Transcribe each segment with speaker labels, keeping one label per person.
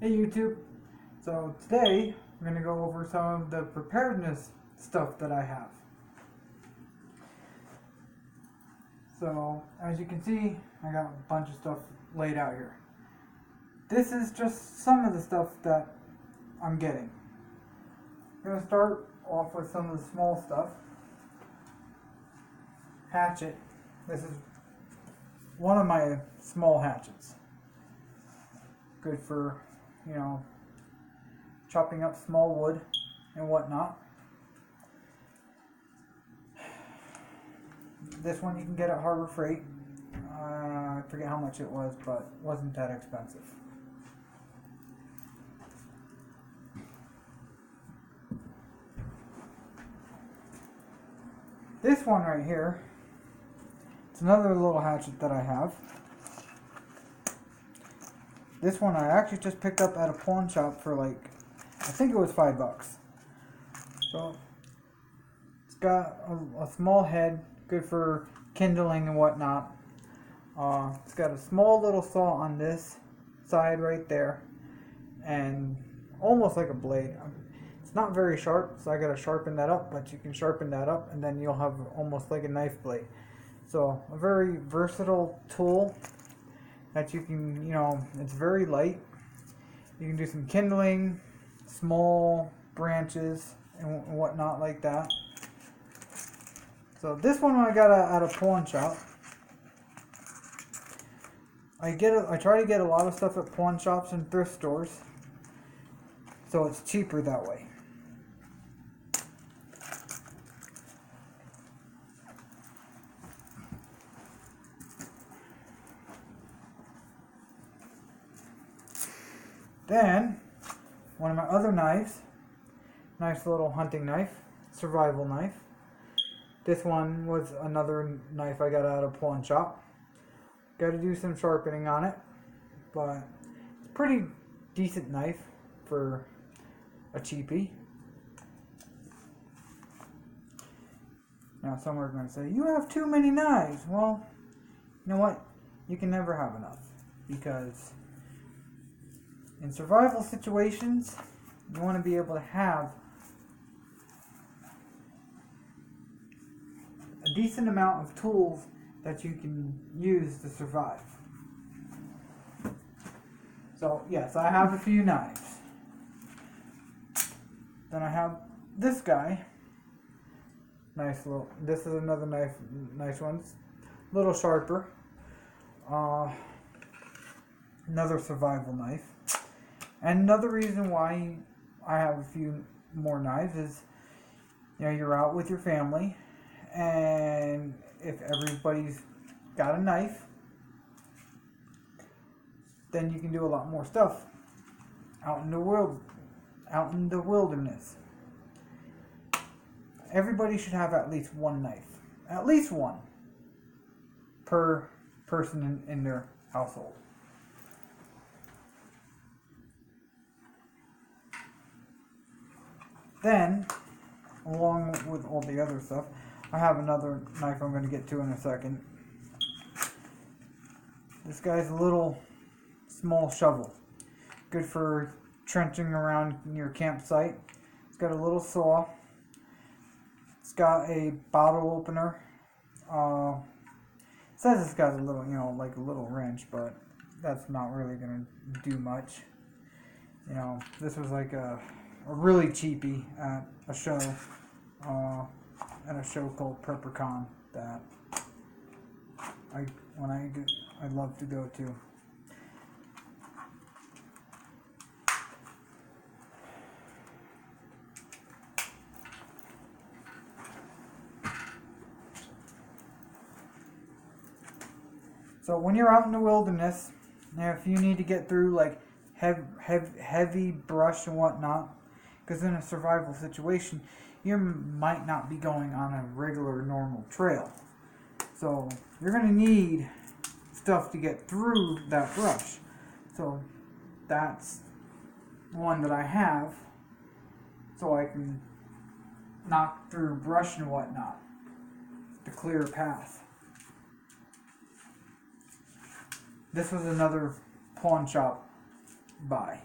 Speaker 1: Hey YouTube. So today I'm going to go over some of the preparedness stuff that I have. So as you can see, I got a bunch of stuff laid out here. This is just some of the stuff that I'm getting. I'm going to start off with some of the small stuff. Hatchet. This is one of my small hatchets. Good for, chopping up small wood and whatnot. This one you can get at Harbor Freight. I forget how much it was, but it wasn't that expensive. This one right here, it's another little hatchet that I have. This one I actually just picked up at a pawn shop for I think it was $5. So it's got a small head, good for kindling and whatnot. It's got a small little saw on this side right there, and almost like a blade. It's not very sharp, so I gotta sharpen that up, but you can sharpen that up and then you'll have almost like a knife blade. So a very versatile tool that you can, it's very light. You can do some kindling, small branches and whatnot like that. So this one I got at a pawn shop. I try to get a lot of stuff at pawn shops and thrift stores, so it's cheaper that way. Then, one of my other knives, nice little hunting knife, survival knife. This one was another knife I got out of a pawn shop. Got to do some sharpening on it, but it's a pretty decent knife for a cheapie. Now some are going to say, you have too many knives. Well, you know what? You can never have enough, because in survival situations, you want to be able to have a decent amount of tools that you can use to survive. So yes, I have a few knives. Then I have this guy. Nice little, this is another knife, nice one. It's a little sharper. Another survival knife. And another reason why I have a few more knives is, you're out with your family, and if everybody's got a knife, then you can do a lot more stuff out in the world, out in the wilderness. Everybody should have at least one knife, at least one per person in their household. Then, along with all the other stuff, I have another knife I'm going to get to in a second. This guy's a little small shovel. Good for trenching around your campsite. It's got a little saw. It's got a bottle opener. It says it's got a little, like a little wrench, but that's not really going to do much. This was like a really cheapie at a show, called Preparedness that I love to go to. So when you're out in the wilderness, if you need to get through heavy brush and whatnot, because in a survival situation, you might not be going on a regular, normal trail. So you're going to need stuff to get through that brush. So that's one that I have, so I can knock through brush and whatnot to clear a path. This was another pawn shop buy.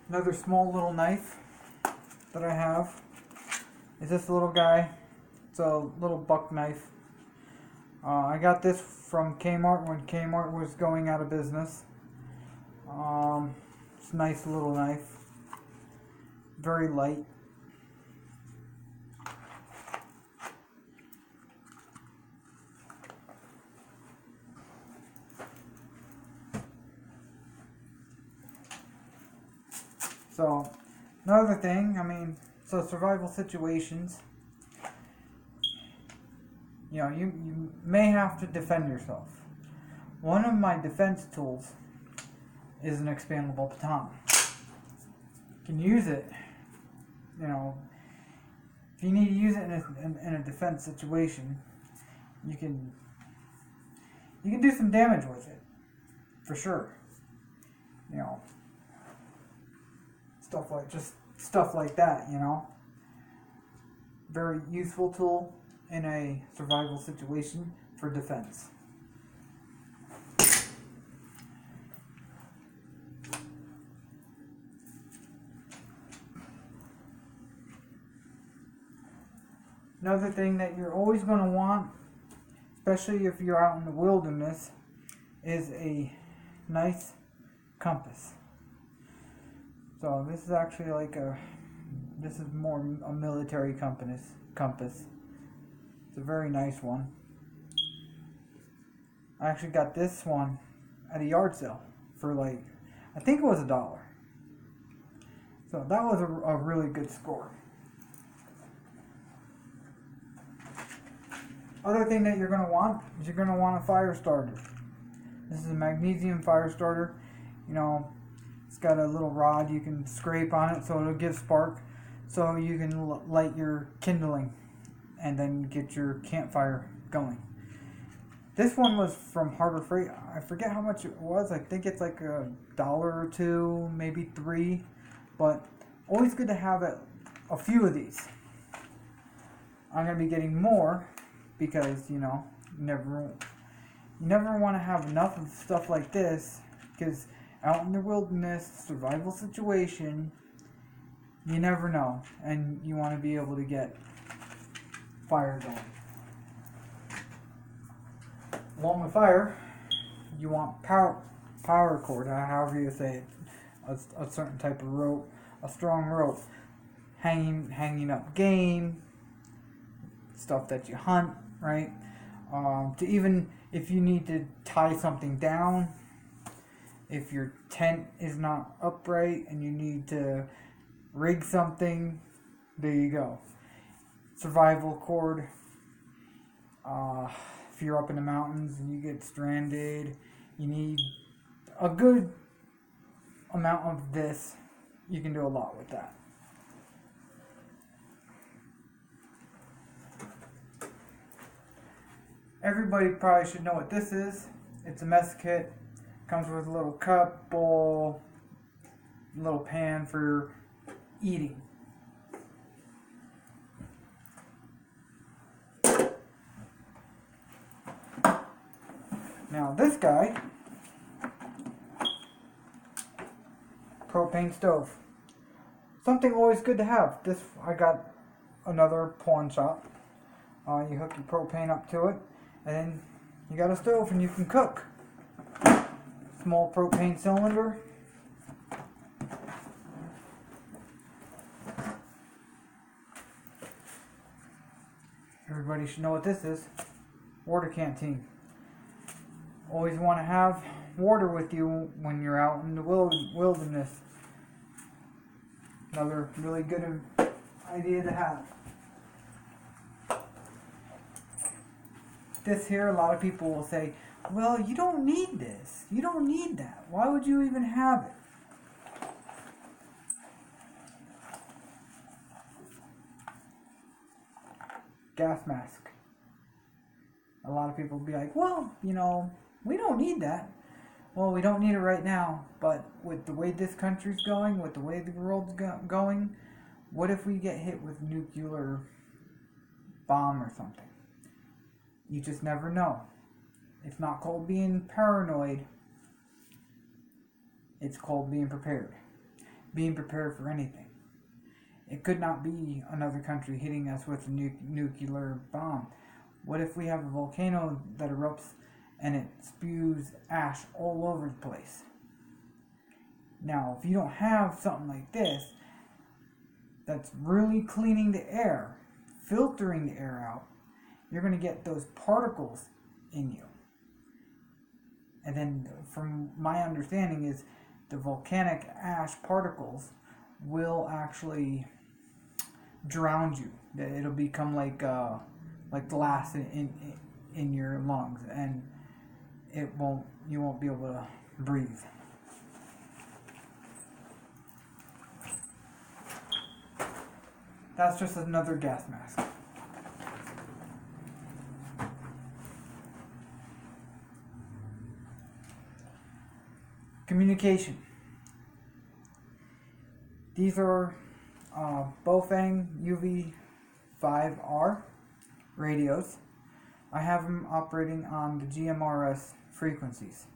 Speaker 1: Another small little knife that I have is this little guy. It's a little buck knife. I got this from Kmart when Kmart was going out of business. It's a nice little knife. Very light. So, another thing, so survival situations, you may have to defend yourself. One of my defense tools is an expandable baton. You can use it, if you need to use it in a defense situation, you can do some damage with it, for sure. Stuff like that, Very useful tool in a survival situation for defense. Another thing that you're always going to want, especially if you're out in the wilderness, is a nice compass. So this is actually this is more a military compass. It's a very nice one. I actually got this one at a yard sale for I think it was $1. So that was a really good score. Other thing that you're going to want is you're going to want a fire starter. This is a magnesium fire starter. It's got a little rod you can scrape on it so it'll give spark, so you can light your kindling and then get your campfire going. This one was from Harbor Freight. I forget how much it was. I think it's like $1 or $2, maybe $3, but always good to have a few of these. I'm going to be getting more because, you never want to have enough of stuff like this, because out in the wilderness, survival situation, you never know, and you want to be able to get fire going. Along with fire, you want power cord, however you say it, a certain type of rope, a strong rope, hanging up game, stuff that you hunt, right? To even if you need to tie something down. If your tent is not upright and you need to rig something, there you go. Survival cord. If you're up in the mountains and you get stranded, you need a good amount of this. You can do a lot with that. Everybody probably should know what this is. It's a mess kit. Comes with a little cup, bowl, little pan for eating. Now this guy, propane stove. Something always good to have. This I got another pawn shop. You hook your propane up to it, and then you got a stove and you can cook. Small propane cylinder. Everybody should know what this is. Water canteen. Always want to have water with you when you're out in the wilderness. Another really good idea to have. This here, a lot of people will say, well, you don't need this. You don't need that. Why would you even have it? Gas mask. A lot of people will be like, well, we don't need that. Well, we don't need it right now, but with the way this country's going, with the way the world's going, what if we get hit with nuclear bomb or something? You just never know. It's not called being paranoid. It's called being prepared. being prepared for anything. It could not be another country hitting us with a nuclear bomb. What if we have a volcano that erupts and it spews ash all over the place? Now, if you don't have something like this that's really cleaning the air, filtering the air out, you're going to get those particles in you. And then, from my understanding, is the volcanic ash particles will actually drown you. It'll become like glass in your lungs, and you won't be able to breathe. That's just another gas mask. Communication. These are Bofang UV5R radios. I have them operating on the GMRS frequencies.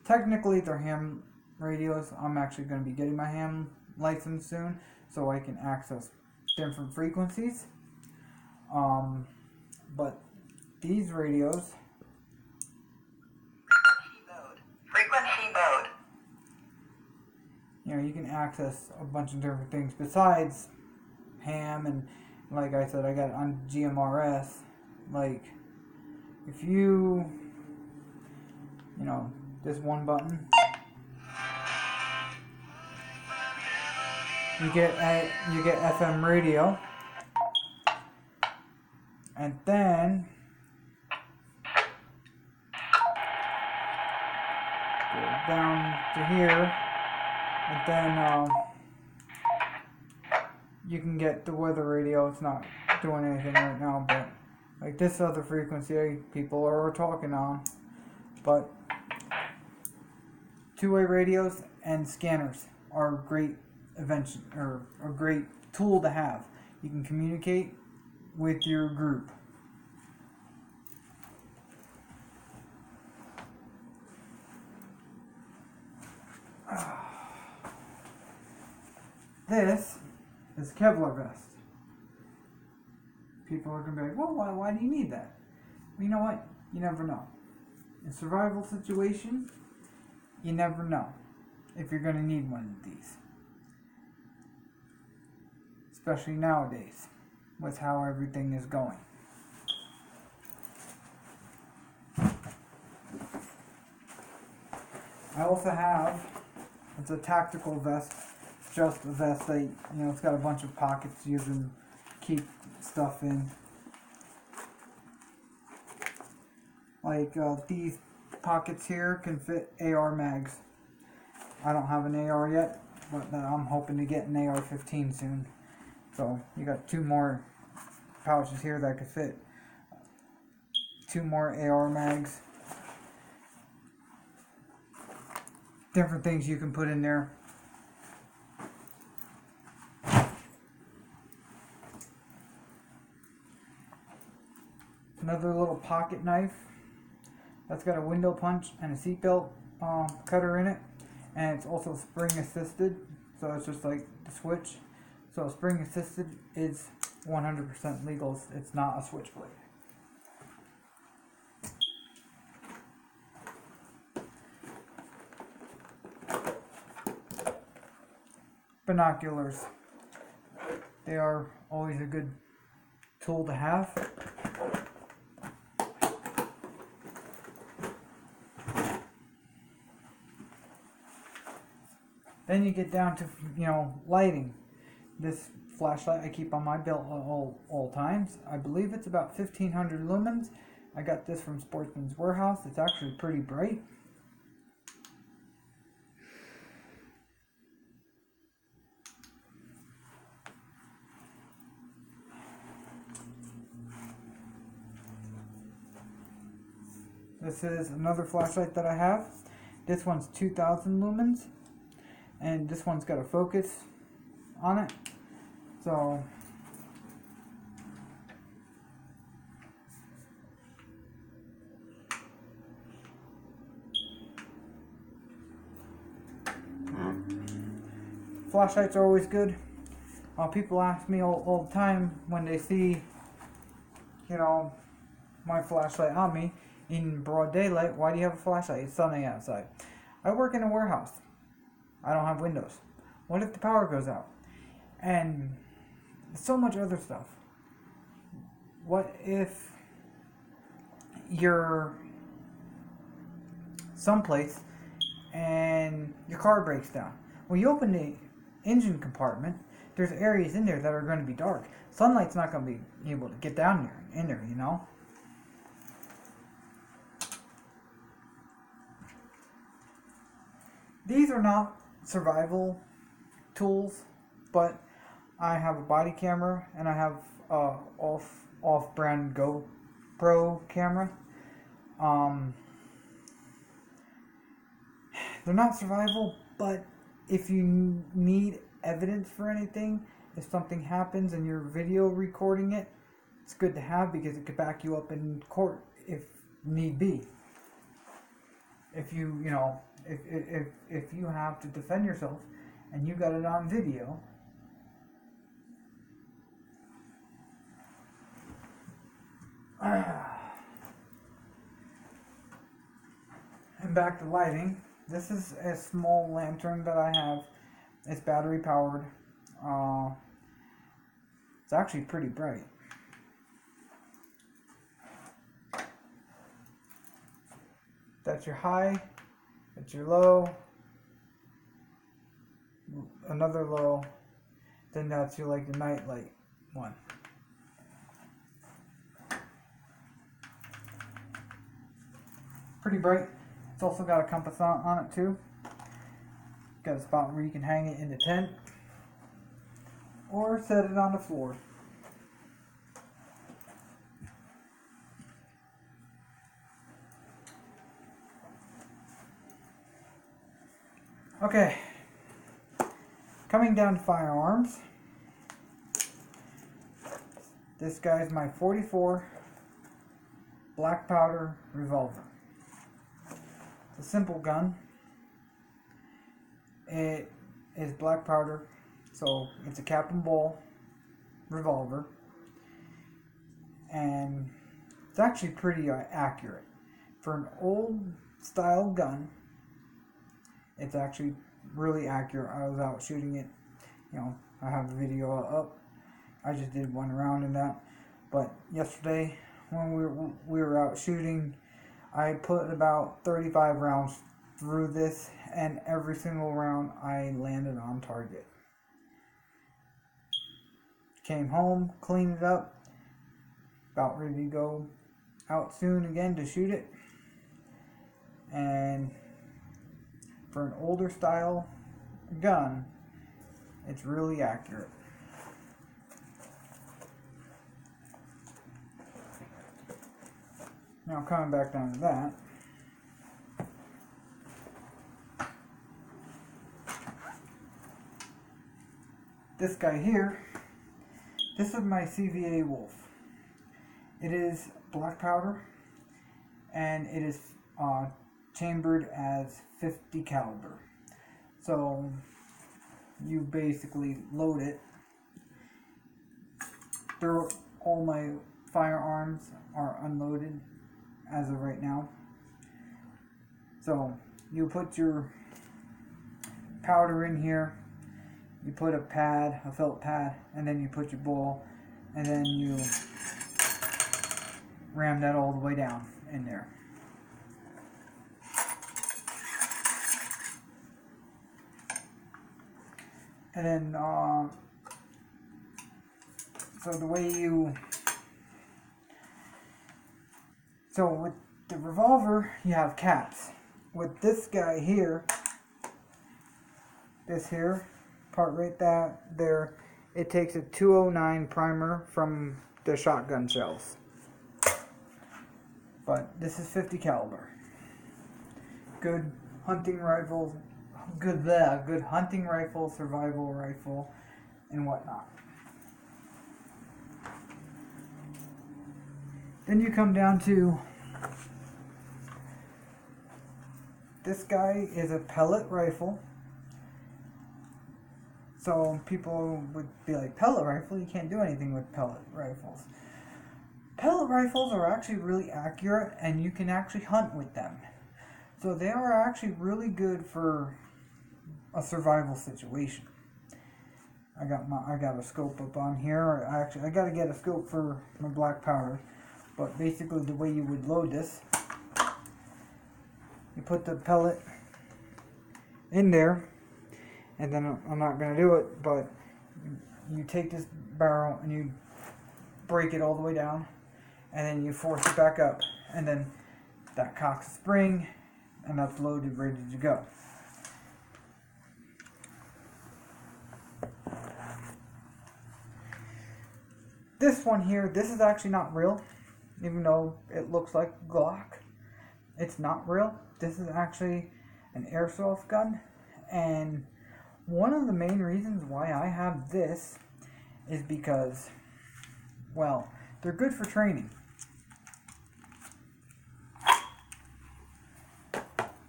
Speaker 1: Technically, they're ham radios. I'm actually going to be getting my ham license soon, so I can access different frequencies. But these radios,
Speaker 2: frequency mode.
Speaker 1: You know, you can access a bunch of different things besides ham, and like I said, I got it on GMRS. Like, if you know, this one button, you get FM radio, and then go down to here. And then you can get the weather radio. It's not doing anything right now, but like this other frequency people are talking on. But two-way radios and scanners are a great invention, or a great tool to have. You can communicate with your group. This is Kevlar vest. People are going to be like, well, why do you need that? Well, you know what? You never know. In survival situation, you never know if you're going to need one of these. Especially nowadays, with how everything is going. I also have, it's a tactical vest. Just a vest that, you know, it's got a bunch of pockets you can keep stuff in. Like these pockets here can fit AR mags. I don't have an AR yet, but I'm hoping to get an AR-15 soon. So you got two more pouches here that could fit two more AR mags. Different things you can put in there. Another little pocket knife that's got a window punch and a seatbelt cutter in it, and it's also spring assisted, so it's just like the switch. So spring assisted is 100% legal. It's not a switchblade. Binoculars. They are always a good tool to have. Then you get down to, you know, lighting. This flashlight I keep on my belt all times. I believe it's about 1500 lumens. I got this from Sportsman's Warehouse. It's actually pretty bright. This is another flashlight that I have. This one's 2000 lumens. And this one's got a focus on it. So Flashlights are always good. People ask me all the time when they see, my flashlight on me in broad daylight, why do you have a flashlight? It's sunny outside. I work in a warehouse. I don't have windows. What if the power goes out? And so much other stuff. What if you're someplace and your car breaks down? Well, you open the engine compartment, there's areas in there that are going to be dark. Sunlight's not going to be able to get down there, in there, These are not survival tools, but I have a body camera and I have a off-brand GoPro camera. They're not survival, but if you need evidence for anything, if something happens and you're video recording it, it's good to have because it could back you up in court if need be. If you if you have to defend yourself and you got it on video, and back to lighting. This is a small lantern that I have. It's battery powered. It's actually pretty bright. That's your high, that's your low, another low, then that's your the night light one. Pretty bright. It's also got a compass on it too. Got a spot where you can hang it in the tent or set it on the floor. Okay, coming down to firearms. This guy's my .44 black powder revolver. It's a simple gun. It is black powder, so it's a cap and ball revolver, and it's actually pretty accurate for an old style gun. It's actually really accurate. I was out shooting it. I have the video up. I just did one round in that. But yesterday, when we were out shooting, I put about 35 rounds through this, and every single round I landed on target. Came home, cleaned it up, about ready to go out soon again to shoot it. And for an older style gun, it's really accurate. Now coming back down to that, this guy here, this is my CVA Wolf. It is black powder, and it is chambered as .50 caliber. So you basically load it. All my firearms are unloaded as of right now. So you put your powder in here, you put a felt pad, and then you put your ball, and then you ram that all the way down in there. And then, so with the revolver, you have caps. With this guy here, this here, part right there, it takes a 209 primer from the shotgun shells. But this is .50 caliber. Good hunting rifle, good hunting rifle, survival rifle, and whatnot. Then you come down to this guy is a pellet rifle. So people would be like, pellet rifle? You can't do anything with pellet rifles. Pellet rifles are actually really accurate, and you can actually hunt with them. So they are actually really good for a survival situation. I got a scope up on here. I got to get a scope for my black powder. But basically, the way you would load this, you put the pellet in there, and then I'm not going to do it, but you take this barrel and you break it all the way down, and then you force it back up, and then that cocks a spring, and that's loaded, ready to go. This one here, this is actually not real, even though it looks like Glock. It's not real. This is actually an airsoft gun, and one of the main reasons why I have this is because, well, they're good for training.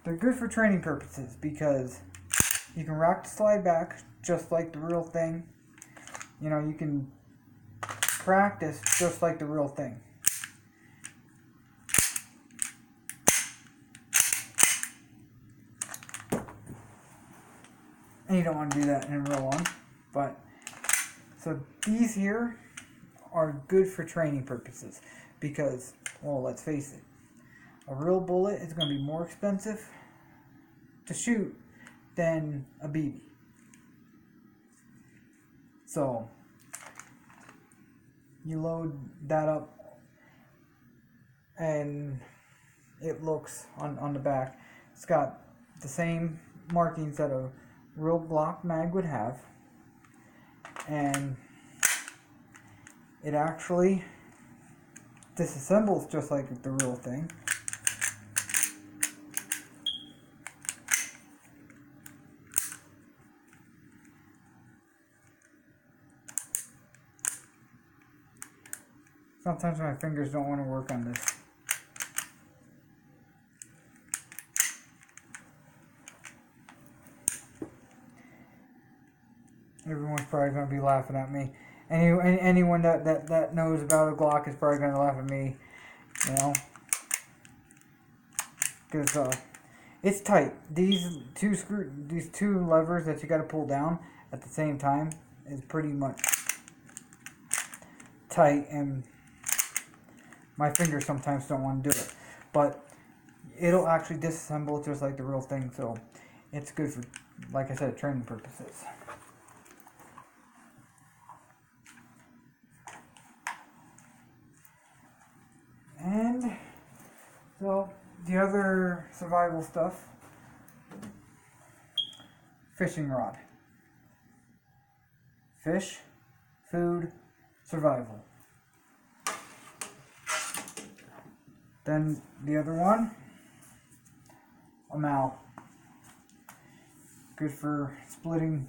Speaker 1: They're good for training purposes because you can rack the slide back just like the real thing. You know, you can practice just like the real thing. And you don't want to do that in a real one. But, so these here are good for training purposes because, well, let's face it, a real bullet is going to be more expensive to shoot than a BB. So, you load that up and it looks on the back. It's got the same markings that a real Glock mag would have, and it actually disassembles just like the real thing. Sometimes my fingers don't want to work on this. Everyone's probably going to be laughing at me. Anyone that knows about a Glock is probably going to laugh at me, you know. Because it's tight. These two levers that you got to pull down at the same time is pretty much tight, and my fingers sometimes don't want to do it. But it'll actually disassemble just like the real thing, so it's good for, like I said, training purposes. And so the other survival stuff, fishing rod. Fish, food, survival. Then the other one, a mallet. Good for splitting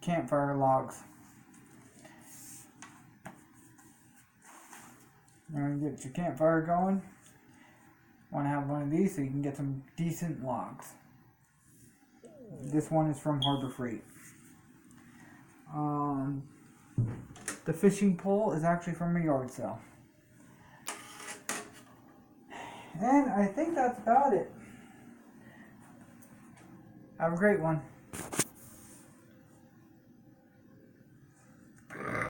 Speaker 1: campfire logs. And get your campfire going. Want to have one of these so you can get some decent logs. This one is from Harbor Freight. The fishing pole is actually from a yard sale. And I think that's about it. Have a great one.